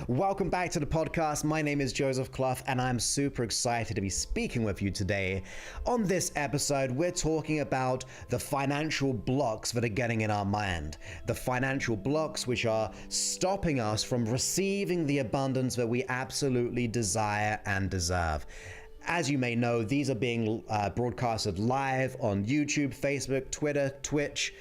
Welcome back to the podcast. My name is Joseph Clough, and I'm super excited to be speaking with you today. On this episode, we're talking about the financial blocks that are getting in our mind. The financial blocks which are stopping us from receiving the abundance that we absolutely desire and deserve. As you may know, these are being broadcasted live on YouTube, Facebook, Twitter, Twitch,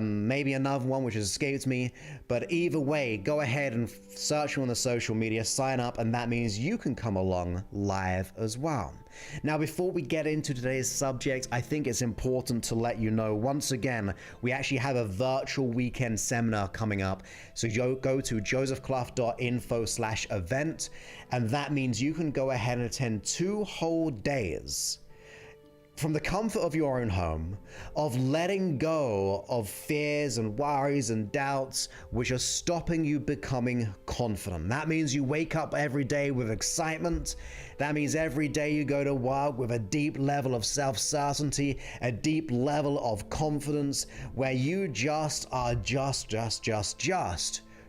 maybe another one which has escaped me, but either way, go ahead and search on the social media, sign up, and that means you can come along live as well. Now, before we get into today's subject, I think it's important to let you know once again, we actually have a virtual weekend seminar coming up. So go to josephclough.info/event, and that means you can go ahead and attend 2 whole days from the comfort of your own home, of letting go of fears and worries and doubts which are stopping you becoming confident. That means you wake up every day with excitement. That means every day you go to work with a deep level of self-certainty, a deep level of confidence, where you just are just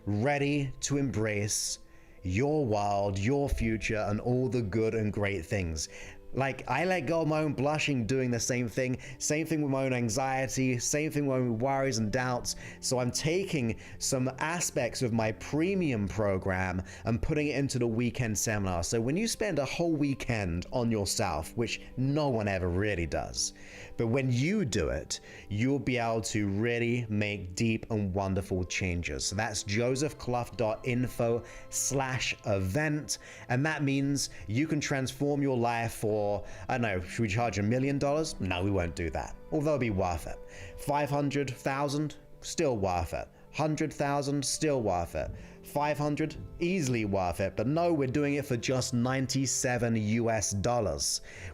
ready to embrace your world, your future, and all the good and great things. Like, I let go of my own blushing doing the same thing with my own anxiety, same thing with my own worries and doubts. So I'm taking some aspects of my premium program and putting it into the weekend seminar. So when you spend a whole weekend on yourself, which no one ever really does, but when you do it, you'll be able to really make deep and wonderful changes. So that's josephclough.info/event. And that means you can transform your life for, I don't know, should we charge $1 million? No, we won't do that. Although it'd be worth it. 500,000, still worth it. 100,000, still worth it. 500, easily worth it. But no, we're doing it for just $97 US,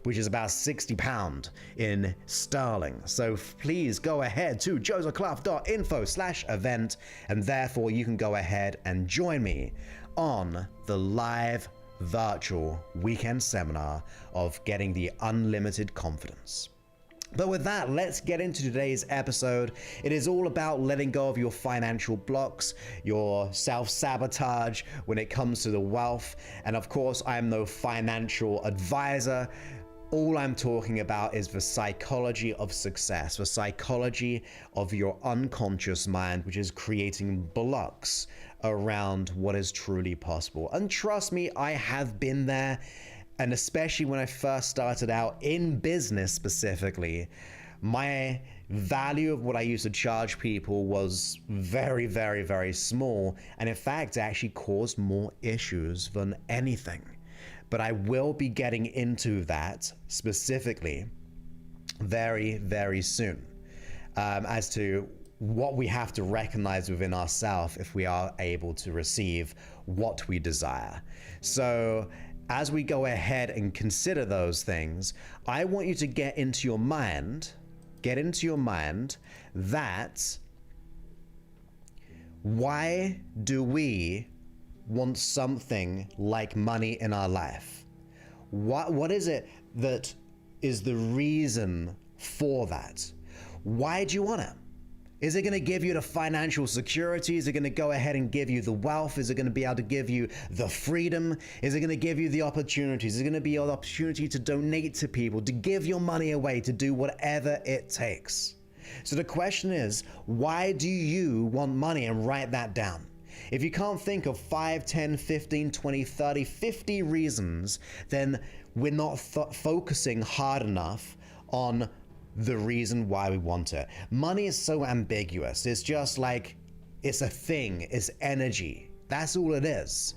which is about £60 in sterling. So please go ahead to josephclough.info/event, and therefore you can go ahead and join me on the live virtual weekend seminar of getting the unlimited confidence. But with that, let's get into today's episode. It is all about letting go of your financial blocks, your self-sabotage when it comes to the wealth. And of course, I'm no financial advisor. All I'm talking about is the psychology of success, the psychology of your unconscious mind, which is creating blocks around what is truly possible. And trust me, I have been there. And especially when I first started out in business specifically, my value of what I used to charge people was very, very, very small. And in fact, it actually caused more issues than anything. But I will be getting into that specifically very, very soon, as to what we have to recognize within ourselves if we are able to receive what we desire. So as we go ahead and consider those things, I want you to get into your mind that why do we want something like money in our life? What is it that is the reason for that? Why do you want it? Is it going to give you the financial security? Is it going to go ahead and give you the wealth? Is it going to be able to give you the freedom? Is it going to give you the opportunities? Is it going to be an opportunity to donate to people, to give your money away, to do whatever it takes? So the question is, why do you want money? And write that down. If you can't think of 5, 10, 15, 20, 30, 50 reasons, then we're not focusing hard enough on the reason why we want it. Money is so ambiguous. It's just like, it's a thing, it's energy. That's all it is.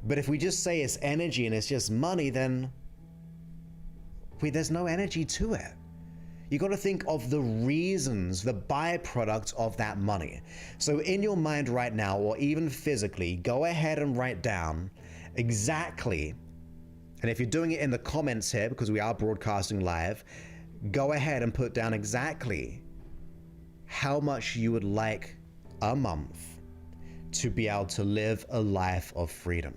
But if we just say it's energy and it's just money, then there's no energy to it. You got to think of the reasons, the byproduct of that money. So in your mind right now, or even physically, go ahead and write down exactly, and if you're doing it in the comments here, because we are broadcasting live, go ahead and put down exactly how much you would like a month to be able to live a life of freedom.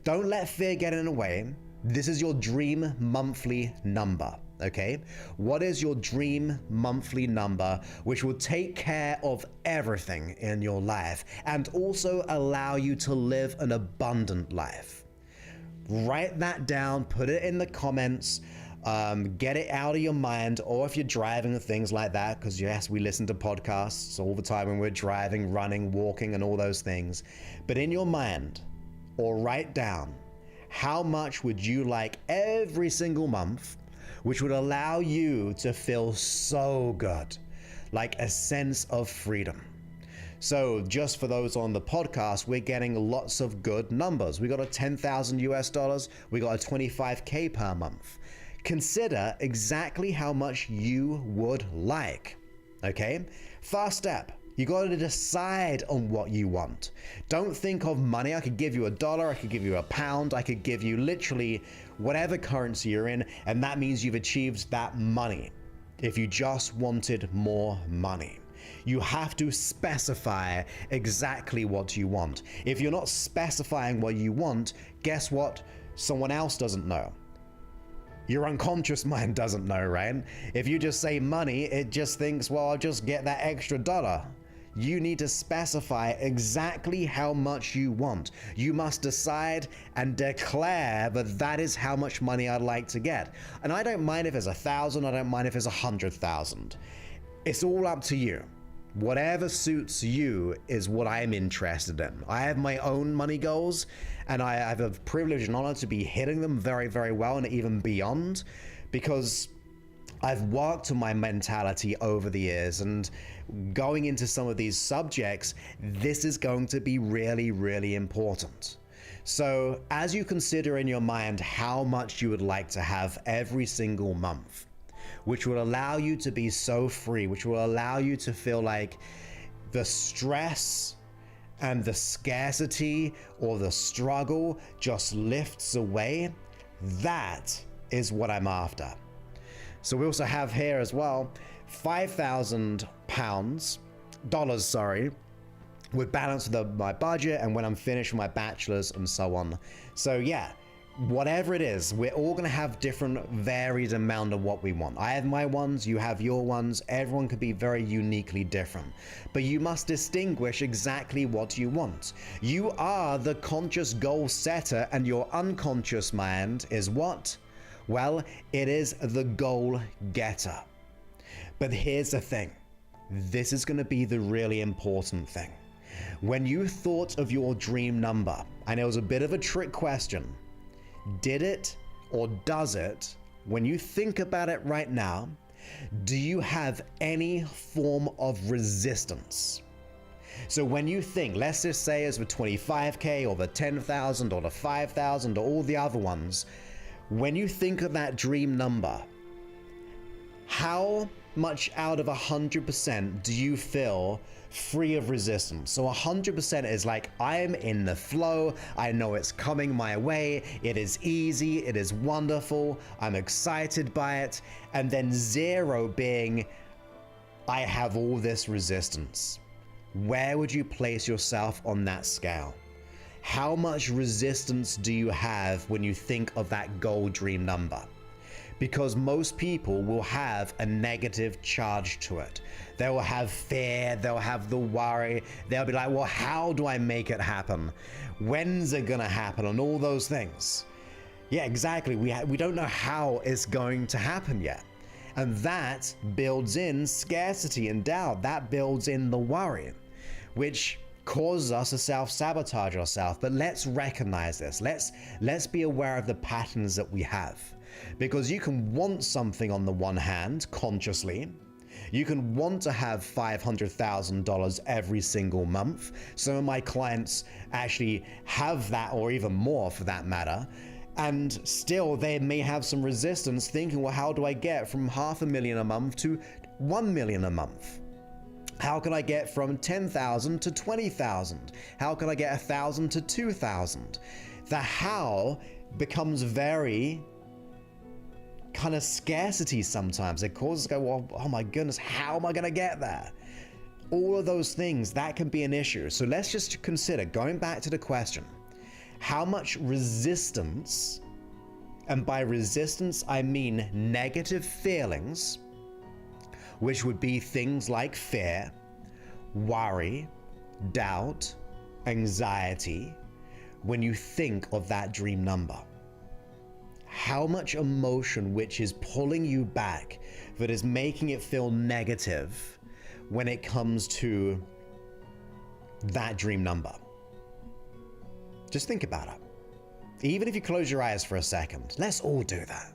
Don't let fear get in the way. This is your dream monthly number. Okay, what is your dream monthly number, which will take care of everything in your life and also allow you to live an abundant life? Write that down, put it in the comments, get it out of your mind, or if you're driving and things like that, because yes, we listen to podcasts all the time when we're driving, running, walking, and all those things. But in your mind, or write down, how much would you like every single month, which would allow you to feel so good, like a sense of freedom. So just for those on the podcast, we're getting lots of good numbers. We got a 10,000 US dollars, we got a 25K per month. Consider exactly how much you would like, okay? First step, you got to decide on what you want. Don't think of money. I could give you $1, I could give you £1, I could give you literally whatever currency you're in, and that means you've achieved that money. If you just wanted more money, you have to specify exactly what you want. If you're not specifying what you want, guess what? Someone else doesn't know. Your unconscious mind doesn't know, right? If you just say money, it just thinks, well, I'll just get that extra $1. You need to specify exactly how much you want. You must decide and declare that that is how much money I'd like to get. And I don't mind if it's 1,000, I don't mind if it's 100,000. It's all up to you. Whatever suits you is what I'm interested in. I have my own money goals, and I have a privilege and honor to be hitting them very, very well and even beyond, because I've worked on my mentality over the years, and going into some of these subjects, this is going to be really, really important. So as you consider in your mind how much you would like to have every single month, which will allow you to be so free, which will allow you to feel like the stress and the scarcity or the struggle just lifts away, that is what I'm after. So we also have here as well, $5,000, sorry, would balance my budget and when I'm finished with my bachelor's and so on. So yeah, whatever it is, we're all going to have different varied amount of what we want. I have my ones, you have your ones, everyone could be very uniquely different. But you must distinguish exactly what you want. You are the conscious goal setter, and your unconscious mind is what? Well, it is the goal getter. But here's the thing. This is going to be the really important thing. When you thought of your dream number, and it was a bit of a trick question, did it or does it, when you think about it right now, do you have any form of resistance? So when you think, let's just say it's the 25K or the 10,000 or the 5,000 or all the other ones, when you think of that dream number, how much out of 100% do you feel free of resistance? So 100% is like, I'm in the flow, I know it's coming my way, it is easy, it is wonderful, I'm excited by it, and then 0 being, I have all this resistance. Where would you place yourself on that scale? How much resistance do you have when you think of that goal dream number? Because most people will have a negative charge to it. They will have fear, they'll have the worry, they'll be like, well, how do I make it happen? When's it gonna happen? And all those things. Yeah, exactly. We don't know how it's going to happen yet. And that builds in scarcity and doubt. That builds in the worry, which causes us to self-sabotage ourselves. But let's recognize this. Let's be aware of the patterns that we have. Because you can want something on the one hand, consciously. You can want to have $500,000 every single month. Some of my clients actually have that, or even more for that matter. And still they may have some resistance thinking, well, how do I get from $500,000 a month to $1 million a month? How can I get from 10,000 to 20,000? How can I get 1,000 to 2,000? The how becomes very kind of scarcity sometimes. It causes us to go, well, oh my goodness, how am I going to get there? All of those things, that can be an issue. So let's just consider, going back to the question, how much resistance And by resistance, I mean negative feelings, which would be things like fear, worry, doubt, anxiety, when you think of that dream number. How much emotion which is pulling you back, that is making it feel negative when it comes to that dream number. Just think about it. Even if you close your eyes for a second, let's all do that.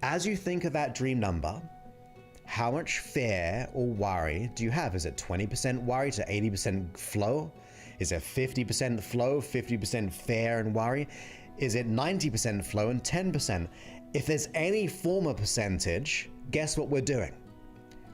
As you think of that dream number, how much fear or worry do you have? Is it 20% worry to 80% flow? Is it 50% flow, 50% fear and worry? Is it 90% flow and 10%? If there's any form of percentage, guess what we're doing?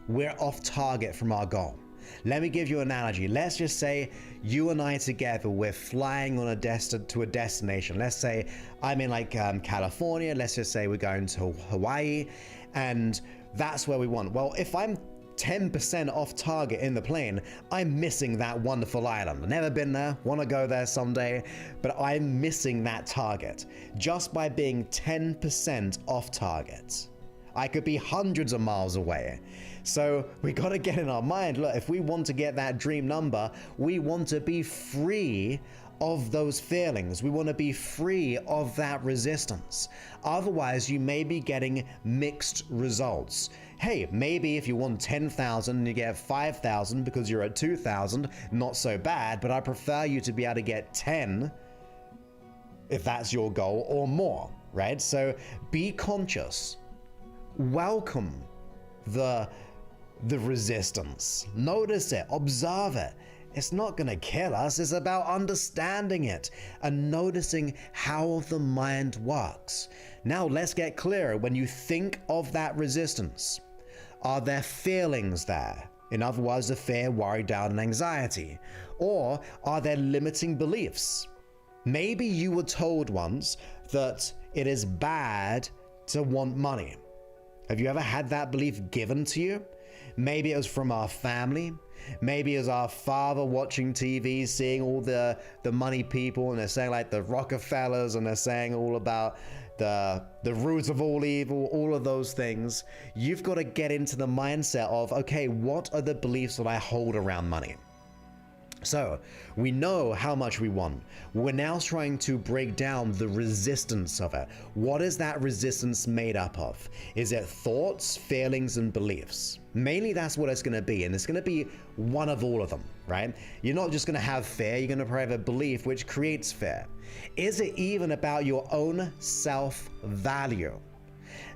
We're off target from our goal. Let me give you an analogy. Let's just say you and I together, we're flying on to a destination. Let's say I'm in California. Let's just say we're going to Hawaii, and that's where we want. Well, if I'm 10% off target in the plane, I'm missing that wonderful island. I've never been there, want to go there someday, but I'm missing that target just by being 10% off target. I could be hundreds of miles away. So we got to get in our mind, look, if we want to get that dream number, we want to be free of those feelings. We want to be free of that resistance. Otherwise, you may be getting mixed results. Hey, maybe if you want 10,000 and you get 5,000 because you're at 2,000, not so bad, but I prefer you to be able to get 10 if that's your goal or more, right? So be conscious. Welcome the resistance. Notice it, observe it. It's not going to kill us. It's about understanding it and noticing how the mind works. Now let's get clearer. When you think of that resistance, are there feelings there? In other words, the fear, worry, doubt, and anxiety. Or are there limiting beliefs? Maybe you were told once that it is bad to want money. Have you ever had that belief given to you? Maybe it was from our family. Maybe it was our father watching TV, seeing all the money people, and they're saying like the Rockefellers, and they're saying all about the root of all evil, all of those things. You've got to get into the mindset of, okay, what are the beliefs that I hold around money? So we know how much we want. We're now trying to break down the resistance of it. What is that resistance made up of? Is it thoughts, feelings, and beliefs? Mainly that's what it's going to be, and it's going to be one of all of them, right? You're not just going to have fear, you're going to have a belief which creates fear. Is it even about your own self-value?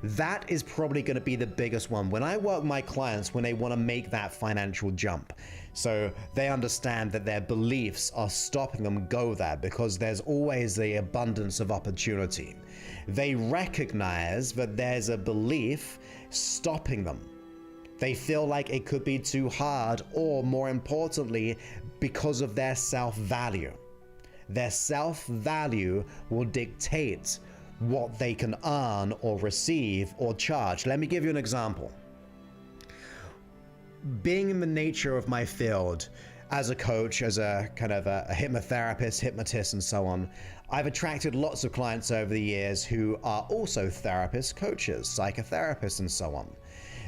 That is probably going to be the biggest one. When I work with my clients, when they want to make that financial jump, so they understand that their beliefs are stopping them go there because there's always the abundance of opportunity. They recognize that there's a belief stopping them. They feel like it could be too hard, or more importantly, because of their self-value. Their self-value will dictate what they can earn or receive or charge. Let me give you an example. Being in the nature of my field as a coach, as a kind of a hypnotherapist, hypnotist, and so on, I've attracted lots of clients over the years who are also therapists, coaches, psychotherapists, and so on.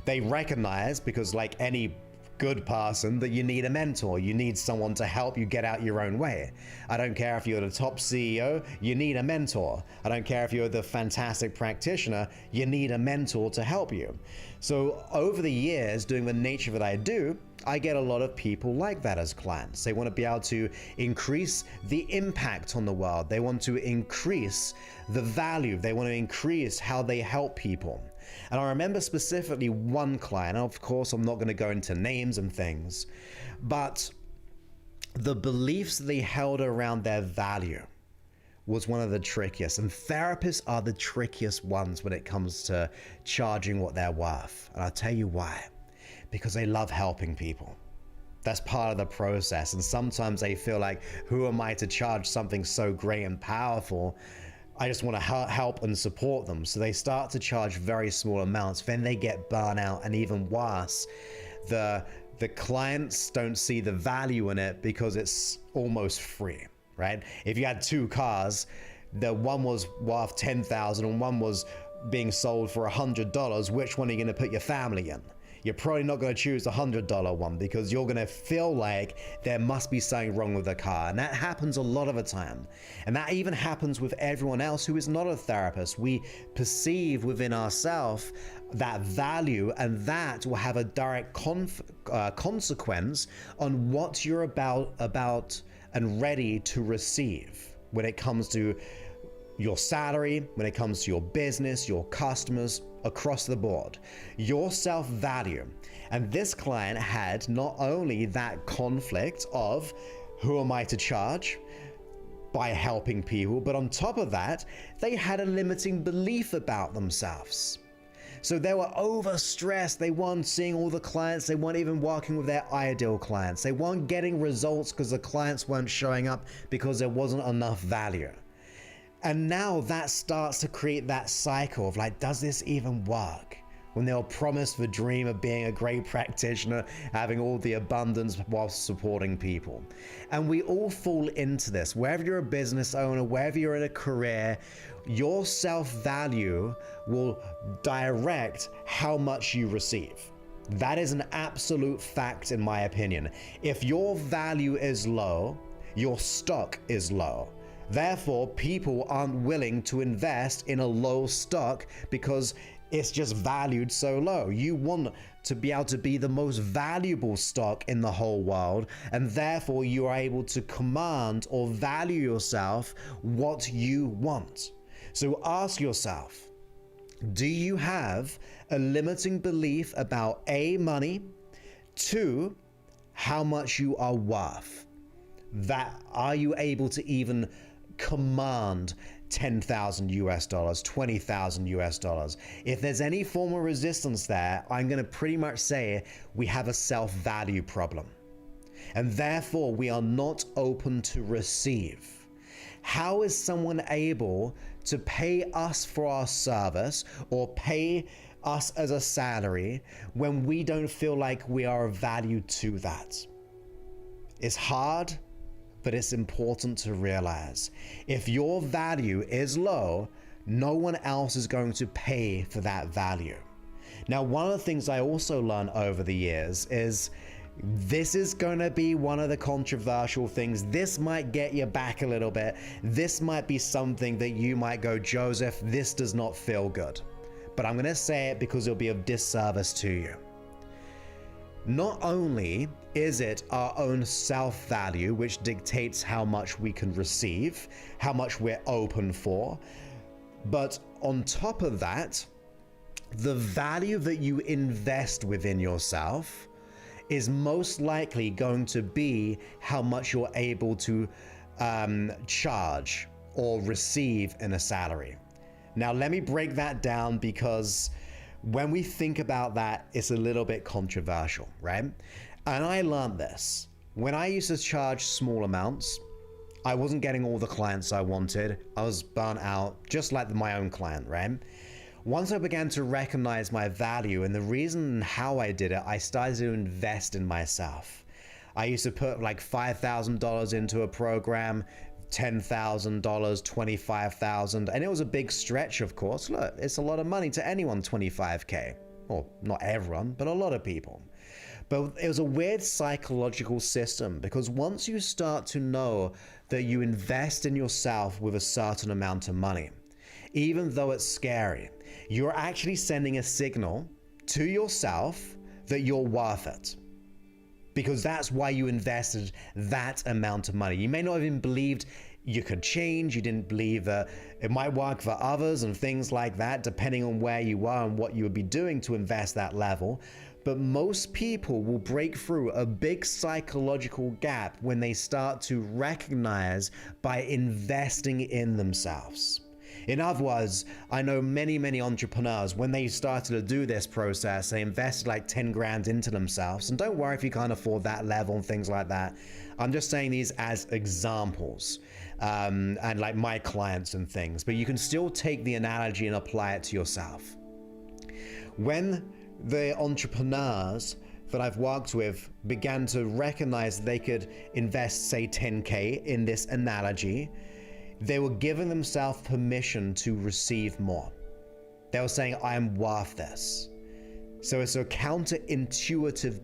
They recognize, because like any good person, that you need a mentor. You need someone to help you get out your own way. I don't care if you're the top CEO, you need a mentor. I don't care if you're the fantastic practitioner, you need a mentor to help you. So over the years, doing the nature that I do, I get a lot of people like that as clients. They want to be able to increase the impact on the world. They want to increase the value. They want to increase how they help people. And I remember specifically one client, and of course I'm not going to go into names and things, but the beliefs they held around their value was one of the trickiest. And therapists are the trickiest ones when it comes to charging what they're worth. And I'll tell you why. Because they love helping people. That's part of the process. And sometimes they feel like, who am I to charge something so great and powerful? I just want to help and support them. So they start to charge very small amounts. Then they get burnt out, and even worse, the clients don't see the value in it because it's almost free, right? If you had two cars, the one was worth $10,000 and one was being sold for $100, which one are you going to put your family in? You're probably not going to choose the $100 one because you're going to feel like there must be something wrong with the car. And that happens a lot of the time. And that even happens with everyone else who is not a therapist. We perceive within ourselves that value, and that will have a direct consequence on what you're about and ready to receive when it comes to your salary, when it comes to your business, your customers, across the board, your self-value. And this client had not only that conflict of who am I to charge by helping people, but on top of that, they had a limiting belief about themselves. So they were overstressed. They weren't seeing all the clients. They weren't even working with their ideal clients. They weren't getting results because the clients weren't showing up because there wasn't enough value. And now that starts to create that cycle of like, does this even work? When they were promised the dream of being a great practitioner, having all the abundance while supporting people. And we all fall into this. Wherever you're a business owner, wherever you're in a career, your self-value will direct how much you receive. That is an absolute fact in my opinion. If your value is low, your stock is low. Therefore, people aren't willing to invest in a low stock because it's just valued so low. You want to be able to be the most valuable stock in the whole world, and therefore you are able to command or value yourself what you want. So ask yourself, do you have a limiting belief about A, money, 2, how much you are worth? That are you able to even command $10,000 US, $20,000 US? If there's any form of resistance there, I'm going to pretty much say we have a self-value problem. And therefore, we are not open to receive. How is someone able to pay us for our service or pay us as a salary when we don't feel like we are of value to that? It's hard, but it's important to realize if your value is low, no one else is going to pay for that value. Now, one of the things I also learned over the years is this is going to be one of the controversial things. This might get you back a little bit. This might be something that you might go, Joseph, this does not feel good. But I'm going to say it because it'll be of disservice to you. Not only is it our own self-value, which dictates how much we can receive, how much we're open for, but on top of that, the value that you invest within yourself is most likely going to be how much you're able to charge or receive in a salary. Now, let me break that down because when we think about that, it's a little bit controversial, right? And I learned this. When I used to charge small amounts, I wasn't getting all the clients I wanted. I was burnt out, just like my own client, right? Once I began to recognize my value and the reason how I did it, I started to invest in myself. I used to put like $5,000 into a program, $10,000, $25,000, and it was a big stretch, of course. Look, it's a lot of money to anyone, 25K. Well, not everyone, but a lot of people. But it was a weird psychological system because once you start to know that you invest in yourself with a certain amount of money, even though it's scary, you're actually sending a signal to yourself that you're worth it. Because that's why you invested that amount of money. You may not have even believed you could change. You didn't believe that it might work for others and things like that, depending on where you are and what you would be doing to invest that level. But most people will break through a big psychological gap when they start to recognize by investing in themselves. In other words, I know many entrepreneurs, when they started to do this process, they invested like 10 grand into themselves. And don't worry if you can't afford that level and things like that. I'm just saying these as examples and like my clients and things, but you can still take the analogy and apply it to yourself. When the entrepreneurs that I've worked with began to recognize they could invest, say, 10K in this analogy, they were giving themselves permission to receive more. They were saying, I am worth this. So it's a counterintuitive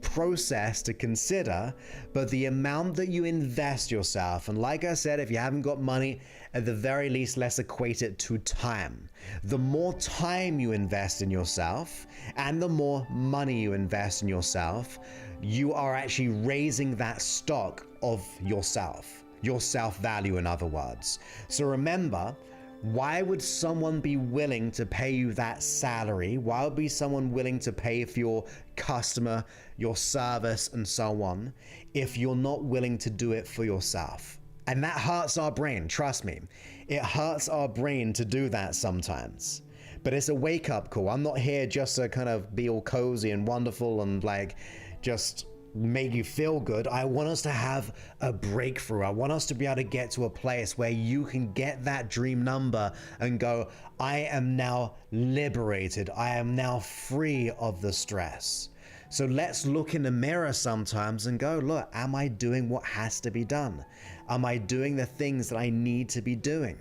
process to consider, but the amount that you invest yourself, and like I said, if you haven't got money, at the very least, let's equate it to time. The more time you invest in yourself and the more money you invest in yourself, you are actually raising that stock of yourself, your self-value, in other words. So remember, why would someone be willing to pay you that salary? Why would be someone willing to pay for your customer, your service, and so on, if you're not willing to do it for yourself? And that hurts our brain, trust me. It hurts our brain to do that sometimes. But it's a wake-up call. I'm not here just to kind of be all cozy and wonderful and like just make you feel good. I want us to have a breakthrough. I want us to be able to get to a place where you can get that dream number and go, I am now liberated. I am now free of the stress. So let's look in the mirror sometimes and go, look, am I doing what has to be done? Am I doing the things that I need to be doing?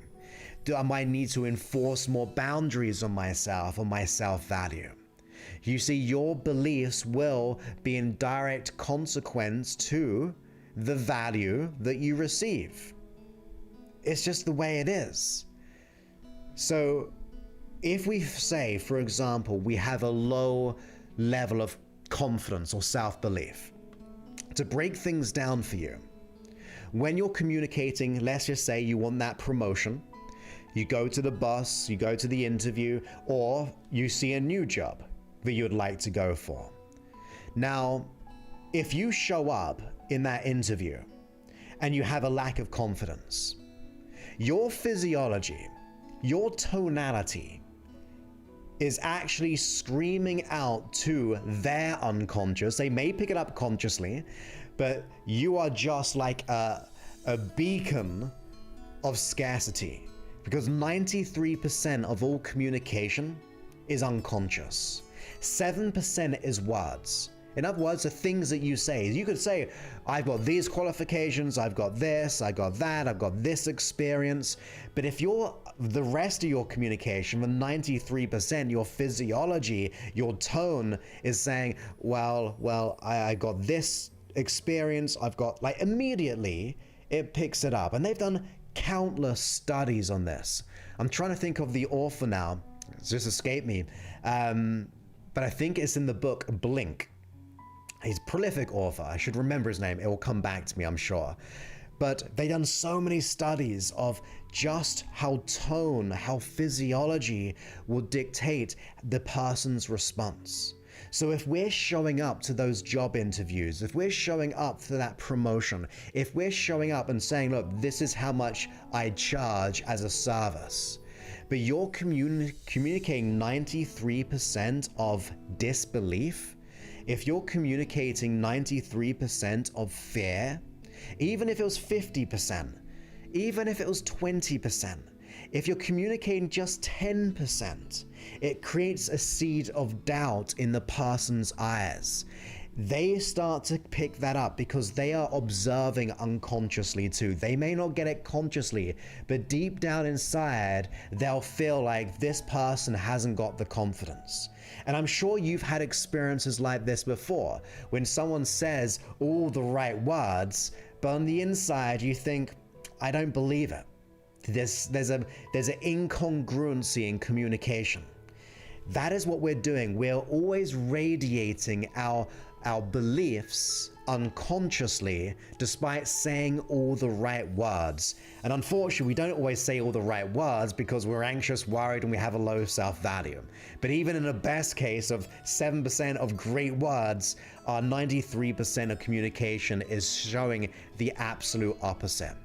Do I need to enforce more boundaries on myself or my self-value? You see, your beliefs will be in direct consequence to the value that you receive. It's just the way it is. So if we say, for example, we have a low level of confidence or self-belief, to break things down for you, when you're communicating, let's just say you want that promotion, you go to the boss, you go to the interview, or you see a new job that you would like to go for. Now, if you show up in that interview and you have a lack of confidence, your physiology, your tonality is actually screaming out to their unconscious. They may pick it up consciously, but you are just like a beacon of scarcity, because 93% of all communication is unconscious. 7% is words. In other words, the things that you say. You could say, I've got these qualifications, I've got this, I got that, I've got this experience. But if the rest of your communication, the 93%, your physiology, your tone is saying, well, I got this experience, I've got, like, immediately it picks it up. And they've done countless studies on this. I'm trying to think of the author now. It's just escaped me. But I think it's in the book Blink. He's a prolific author. I should remember his name. It will come back to me, I'm sure. But they've done so many studies of just how tone, how physiology will dictate the person's response. So if we're showing up to those job interviews, if we're showing up for that promotion, if we're showing up and saying, look, this is how much I charge as a service, but you're communicating 93% of disbelief, if you're communicating 93% of fear, even if it was 50%, even if it was 20%, if you're communicating just 10%, it creates a seed of doubt in the person's eyes. They start to pick that up because they are observing unconsciously too. They may not get it consciously, but deep down inside, they'll feel like this person hasn't got the confidence. And I'm sure you've had experiences like this before, when someone says all the right words, but on the inside you think, I don't believe it. There's an incongruency in communication. That is what we're doing. We're always radiating our beliefs unconsciously, despite saying all the right words. And unfortunately, we don't always say all the right words because we're anxious, worried, and we have a low self-value. But even in the best case of 7% of great words, our 93% of communication is showing the absolute opposite.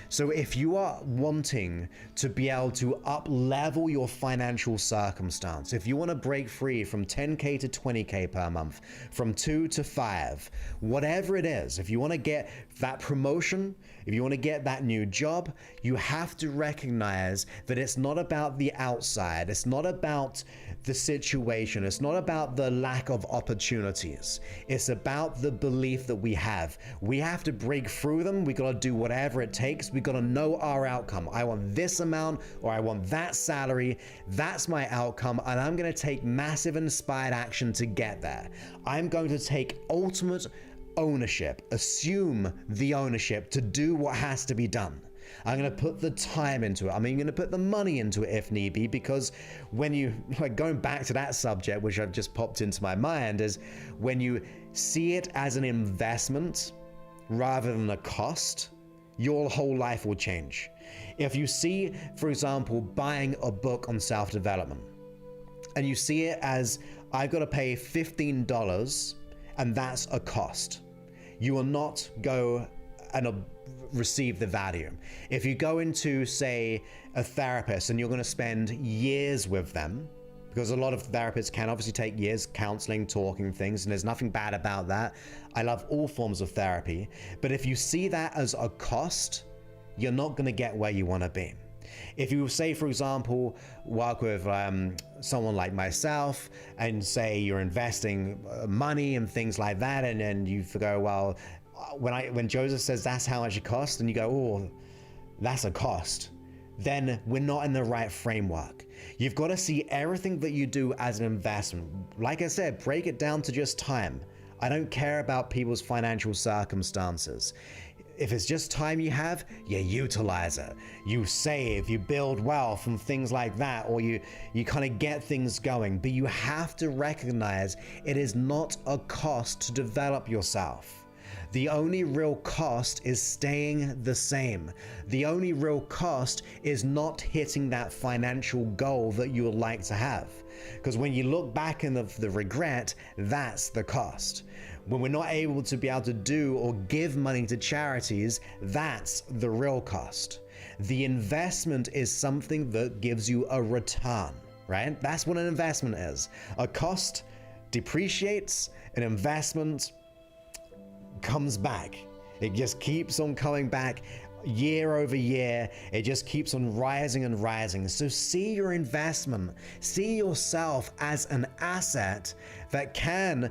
So if you are wanting to be able to up-level your financial circumstance, if you want to break free from 10K to 20K per month, from 2 to 5, whatever it is, if you want to get that promotion, if you want to get that new job, you have to recognize that it's not about the outside. It's not about the situation. It's not about the lack of opportunities. It's about the belief that we have. We have to break through them. We got to do whatever it takes we got to know our outcome. I want this amount, or I want that salary. That's my outcome, and I'm going to take massive inspired action to get there. I'm going to take ultimate ownership, assume the ownership to do what has to be done. I'm going to put the time into it. I'm going to put the money into it if need be, because when you, like, going back to that subject, which I've just popped into my mind, is when you see it as an investment rather than a cost, your whole life will change. If you see, for example, buying a book on self-development, and you see it as, I've got to pay $15 and that's a cost, you will not go and receive the value. If you go into, say, a therapist and you're going to spend years with them, because a lot of therapists can obviously take years counseling, talking things, and there's nothing bad about that. I love all forms of therapy. But if you see that as a cost, you're not going to get where you want to be. If you say, for example, work with someone like myself, and say you're investing money and things like that, and then you go, well, when Joseph says that's how much it costs, and you go, oh, that's a cost, then we're not in the right framework. You've got to see everything that you do as an investment. Like I said, break it down to just time. I don't care about people's financial circumstances. If it's just time you have, you utilize it. You save, you build wealth and things like that, or you kind of get things going. But you have to recognize it is not a cost to develop yourself. The only real cost is staying the same. The only real cost is not hitting that financial goal that you would like to have. Because when you look back in the regret, that's the cost. When we're not able to be able to do or give money to charities, that's the real cost. The investment is something that gives you a return, right? That's what an investment is. A cost depreciates, an investment comes back. It just keeps on coming back year over year. It just keeps on rising and rising. So see your investment, see yourself as an asset that can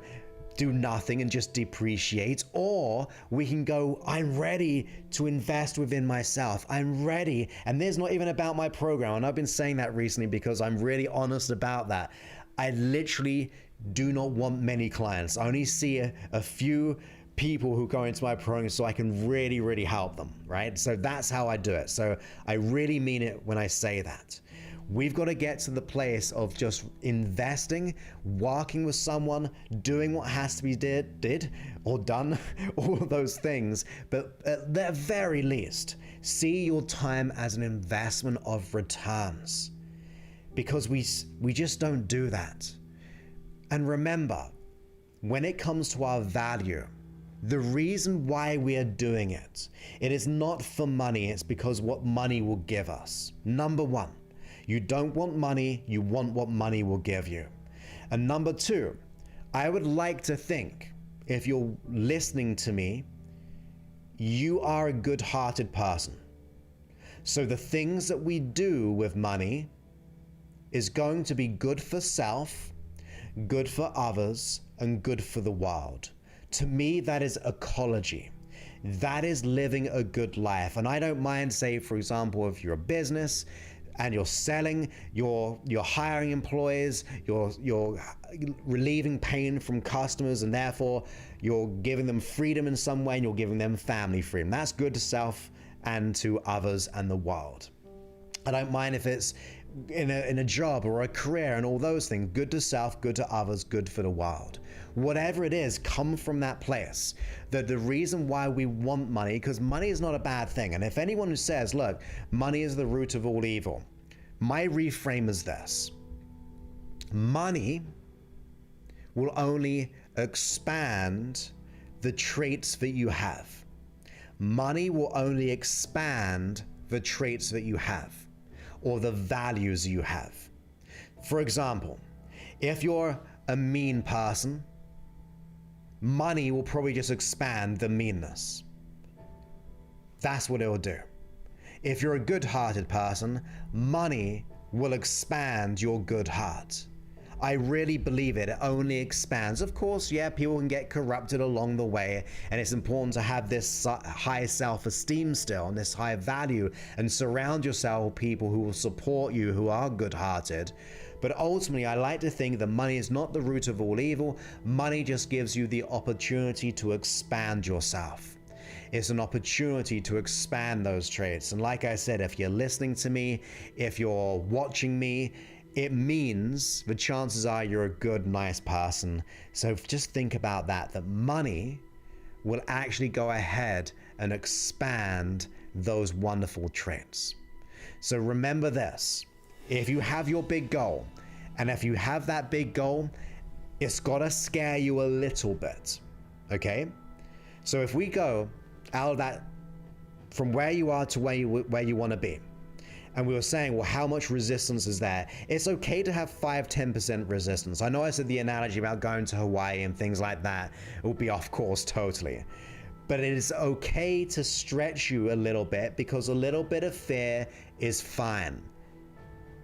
do nothing and just depreciate, or we can go, I'm ready to invest within myself. I'm ready. And there's not even about my program. And I've been saying that recently because I'm really honest about that. I literally do not want many clients. I only see a few people who go into my program so I can really, really help them, right? So that's how I do it. So I really mean it when I say that. We've got to get to the place of just investing, working with someone, doing what has to be did or done, all of those things. But at the very least, see your time as an investment of returns, because we just don't do that. And remember, when it comes to our value, the reason why we are doing it, it is not for money, it's because what money will give us. Number one, you don't want money, you want what money will give you. And number two, I would like to think, if you're listening to me, you are a good-hearted person. So the things that we do with money is going to be good for self, good for others, and good for the world. To me, that is ecology. That is living a good life. And I don't mind, say, for example, if you're a business and you're selling, you're hiring employees, you're relieving pain from customers, and therefore you're giving them freedom in some way, and you're giving them family freedom. That's good to self and to others and the world. I don't mind if it's in a job or a career and all those things. Good to self, good to others, good for the world. Whatever it is, come from that place. That the reason why we want money, because money is not a bad thing. And if anyone who says, look, money is the root of all evil, my reframe is this: money will only expand the traits that you have. Money will only expand the traits that you have, or the values you have. For example, if you're a mean person, money will probably just expand the meanness. That's what it will do. If you're a good-hearted person, money will expand your good heart. I really believe it. It only expands. Of course, yeah, people can get corrupted along the way, and it's important to have this high self-esteem still and this high value, and surround yourself with people who will support you, who are good-hearted. But ultimately, I like to think that money is not the root of all evil. Money just gives you the opportunity to expand yourself. It's an opportunity to expand those traits. And like I said, if you're listening to me, if you're watching me, it means the chances are you're a good, nice person. So just think about that money will actually go ahead and expand those wonderful traits. So remember this, if you have your big goal, and if you have that big goal, it's gotta scare you a little bit, okay? So if we go out of that, from where you are to where you want to be, and we were saying, well, how much resistance is there? It's okay to have 5-10% resistance. I know I said the analogy about going to Hawaii and things like that, it would be off course totally. But it is okay to stretch you a little bit, because a little bit of fear is fine.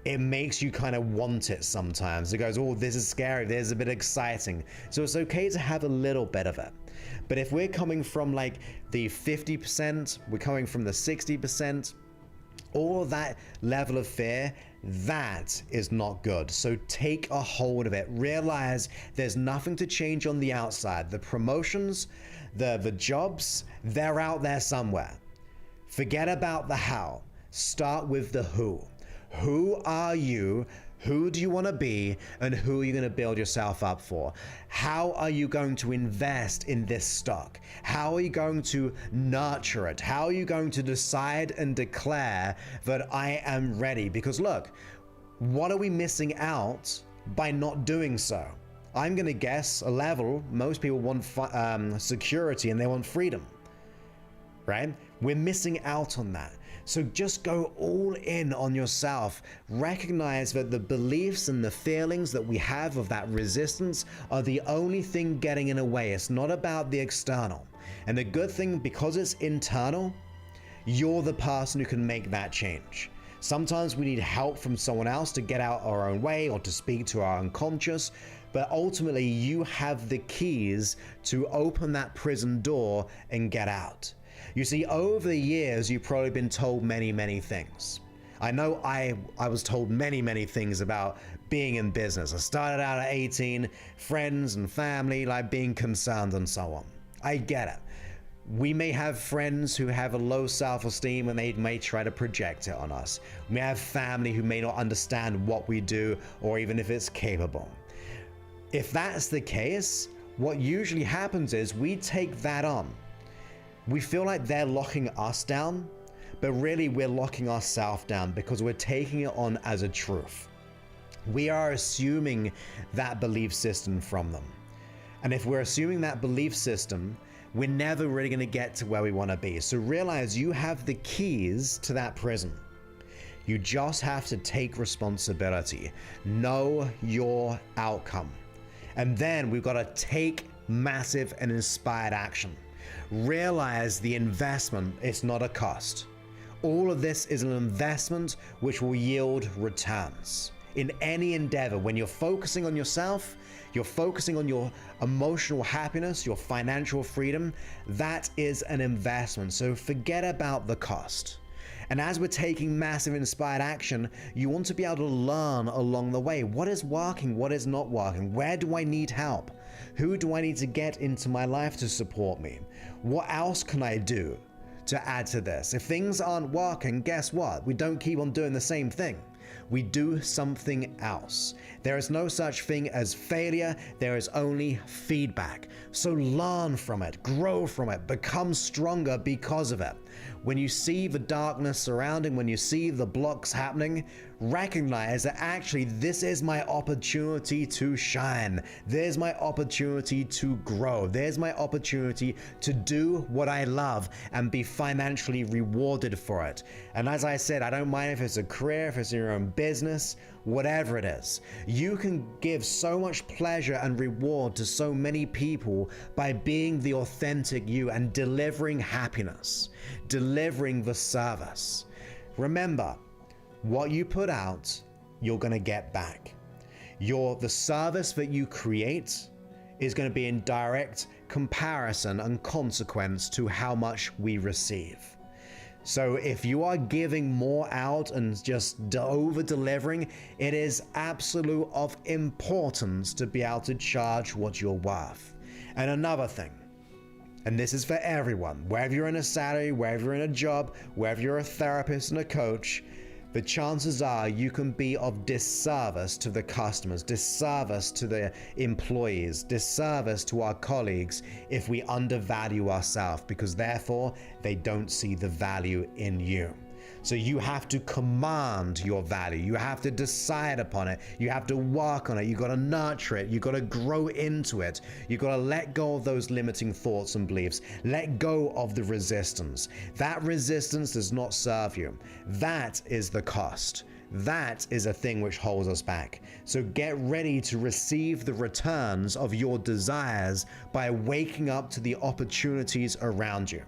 It makes you kind of want it sometimes. It goes, oh, this is scary, this is a bit exciting. So it's okay to have a little bit of it. But if we're coming from like the 50%, we're coming from the 60%, all of that level of fear, that is not good. So take a hold of it. Realize there's nothing to change on the outside. The promotions, the jobs, they're out there somewhere. Forget about the how. Start with the who. Who are you? Who do you want to be? And who are you going to build yourself up for? How are you going to invest in this stock? How are you going to nurture it? How are you going to decide and declare that I am ready? Because look, what are we missing out by not doing so? I'm going to guess a level. Most people want security and they want freedom, right? We're missing out on that. So just go all in on yourself. Recognize that the beliefs and the feelings that we have of that resistance are the only thing getting in the way. It's not about the external. And the good thing, because it's internal, you're the person who can make that change. Sometimes we need help from someone else to get out our own way or to speak to our unconscious, but ultimately you have the keys to open that prison door and get out. You see, over the years, you've probably been told many, many things. I know I was told many, many things about being in business. I started out at 18, friends and family, like being concerned and so on. I get it. We may have friends who have a low self-esteem and they may try to project it on us. We may have family who may not understand what we do or even if it's capable. If that's the case, what usually happens is we take that on. We feel like they're locking us down, but really we're locking ourselves down because we're taking it on as a truth. We are assuming that belief system from them. And if we're assuming that belief system, we're never really going to get to where we want to be. So realize you have the keys to that prison. You just have to take responsibility. Know your outcome. And then we've got to take massive and inspired action. Realize the investment is not a cost. All of this is an investment which will yield returns. In any endeavor, when you're focusing on yourself, you're focusing on your emotional happiness, your financial freedom, that is an investment. So forget about the cost. And as we're taking massive inspired action, you want to be able to learn along the way. What is working? What is not working? Where do I need help? Who do I need to get into my life to support me? What else can I do to add to this? If things aren't working, guess what? We don't keep on doing the same thing. We do something else. There is no such thing as failure. There is only feedback. So learn from it, grow from it, become stronger because of it. When you see the darkness surrounding, when you see the blocks happening, recognize that actually this is my opportunity to shine. There's my opportunity to grow. There's my opportunity to do what I love and be financially rewarded for it. And as I said, I don't mind if it's a career, if it's your own business, whatever it is. You can give so much pleasure and reward to so many people by being the authentic you and delivering happiness, delivering the service. Remember, what you put out, you're going to get back. The service that you create is going to be in direct comparison and consequence to how much we receive. So if you are giving more out and just over delivering, it is absolute of importance to be able to charge what you're worth. And another thing, and this is for everyone, whether you're in a salary, whether you're in a job, whether you're a therapist and a coach, the chances are you can be of disservice to the customers, disservice to the employees, disservice to our colleagues if we undervalue ourselves, because therefore they don't see the value in you. So you have to command your value. You have to decide upon it. You have to work on it. You got to nurture it. You got to grow into it. You got to let go of those limiting thoughts and beliefs. Let go of the resistance. That resistance does not serve you. That is the cost. That is a thing which holds us back. So get ready to receive the returns of your desires by waking up to the opportunities around you.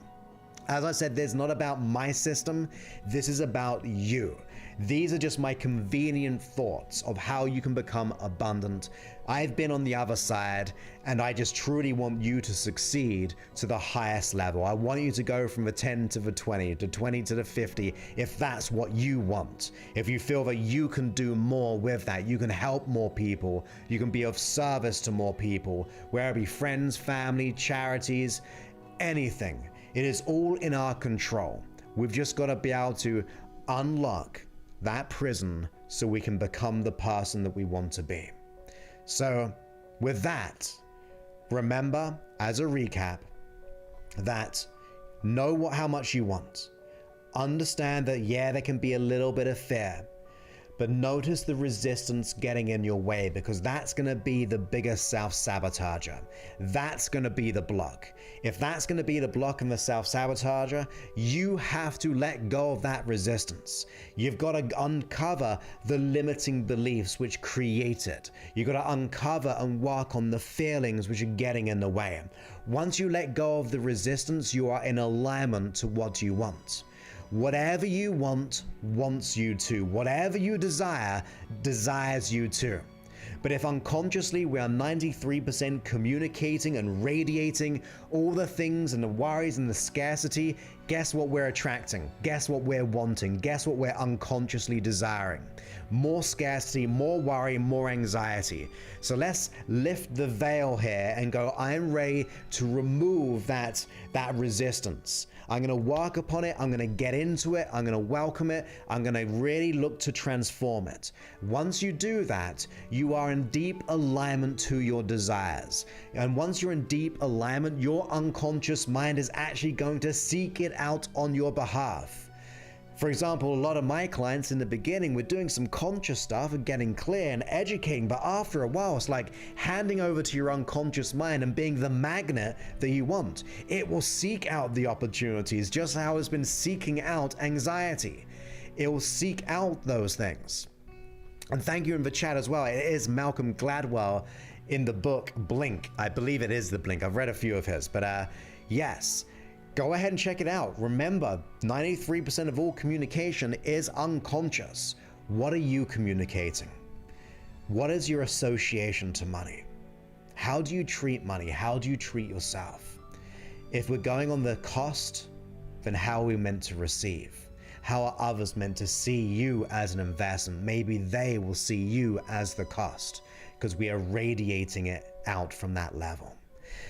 As I said, this is not about my system. This is about you. These are just my convenient thoughts of how you can become abundant. I've been on the other side, and I just truly want you to succeed to the highest level. I want you to go from the 10 to the 20, to 20 to the 50, if that's what you want. If you feel that you can do more with that, you can help more people, you can be of service to more people, whether it be friends, family, charities, anything. It is all in our control. We've just got to be able to unlock that prison so we can become the person that we want to be. So with that, remember, as a recap, that know how much you want. Understand that, yeah, there can be a little bit of fear, but notice the resistance getting in your way, because that's going to be the biggest self-sabotager. That's going to be the block. If that's going to be the block and the self-sabotager, you have to let go of that resistance. You've got to uncover the limiting beliefs which create it. You've got to uncover and work on the feelings which are getting in the way. Once you let go of the resistance, you are in alignment to what you want. Whatever you want, wants you to. Whatever you desire, desires you to. But if unconsciously we are 93% communicating and radiating all the things and the worries and the scarcity, guess what we're attracting? Guess what we're wanting? Guess what we're unconsciously desiring? More scarcity, more worry, more anxiety. So let's lift the veil here and go, I'm ready to remove that resistance. I'm going to work upon it. I'm going to get into it. I'm going to welcome it. I'm going to really look to transform it. Once you do that, you are in deep alignment to your desires. And once you're in deep alignment, your unconscious mind is actually going to seek it out on your behalf. For example, a lot of my clients in the beginning were doing some conscious stuff and getting clear and educating, but after a while, it's like handing over to your unconscious mind and being the magnet that you want. It will seek out the opportunities, just how it's been seeking out anxiety. It will seek out those things. And thank you in the chat as well. It is Malcolm Gladwell in the book Blink. I believe it is the Blink. I've read a few of his, but yes. Go ahead and check it out. Remember, 93% of all communication is unconscious. What are you communicating? What is your association to money? How do you treat money? How do you treat yourself? If we're going on the cost, then how are we meant to receive? How are others meant to see you as an investment? Maybe they will see you as the cost, because we are radiating it out from that level.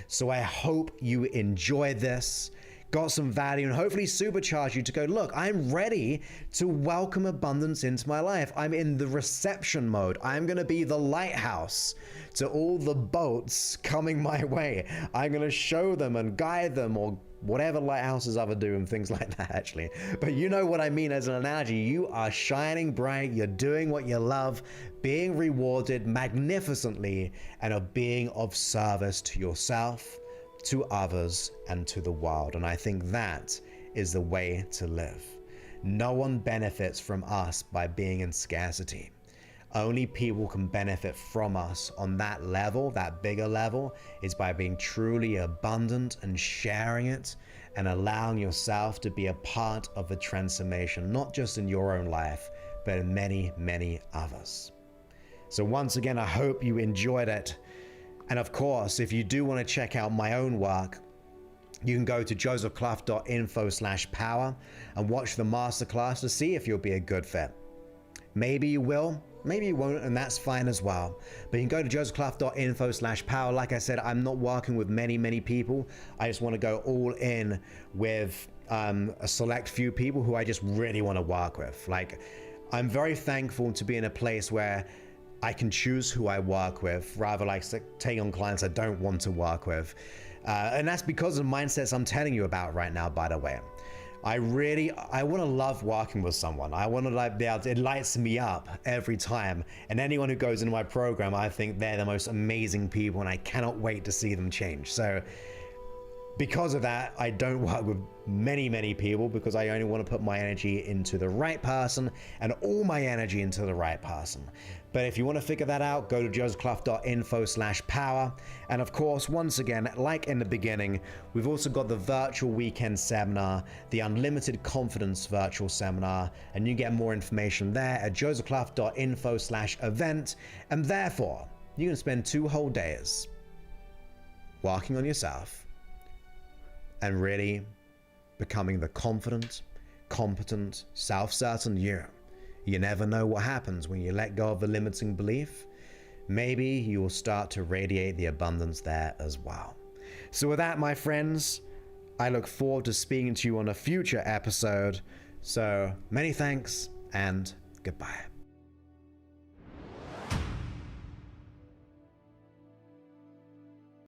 So I hope you enjoyed this, got some value, and hopefully supercharge you to go, look, I'm ready to welcome abundance into my life. I'm in the reception mode. I'm going to be the lighthouse to all the boats coming my way. I'm going to show them and guide them, or whatever lighthouses ever do and things like that, actually. But you know what I mean as an analogy. You are shining bright. You're doing what you love, being rewarded magnificently, and of being of service to yourself, to others, and to the world. And I think that is the way to live. No one benefits from us by being in scarcity. Only people can benefit from us on that level, that bigger level, is by being truly abundant and sharing it and allowing yourself to be a part of the transformation, not just in your own life, but in many, many others. So once again, I hope you enjoyed it. And of course, if you do want to check out my own work, you can go to josephclough.info/power and watch the masterclass to see if you'll be a good fit. Maybe you will, maybe you won't, and that's fine as well. But you can go to josephclough.info/power. Like I said, I'm not working with many people. I just want to go all in with a select few people who I just really want to work with. Like, I'm very thankful to be in a place where I can choose who I work with, rather like taking on clients I don't want to work with. And that's because of the mindsets I'm telling you about right now, by the way. I want to love working with someone. I want to like be able to, it lights me up every time. And anyone who goes into my program, I think they're the most amazing people and I cannot wait to see them change. So because of that, I don't work with many people because I only want to put my energy into the right person and all my energy into the right person. But if you want to figure that out, go to josephclough.info/power. And of course, once again, like in the beginning, we've also got the virtual weekend seminar, the Unlimited Confidence virtual seminar, and you get more information there at josephclough.info/event. And therefore, you can spend 2 whole days working on yourself and really becoming the confident, competent, self-certain you. You never know what happens when you let go of the limiting belief. Maybe you will start to radiate the abundance there as well. So with that, my friends, I look forward to speaking to you on a future episode. So many thanks and goodbye.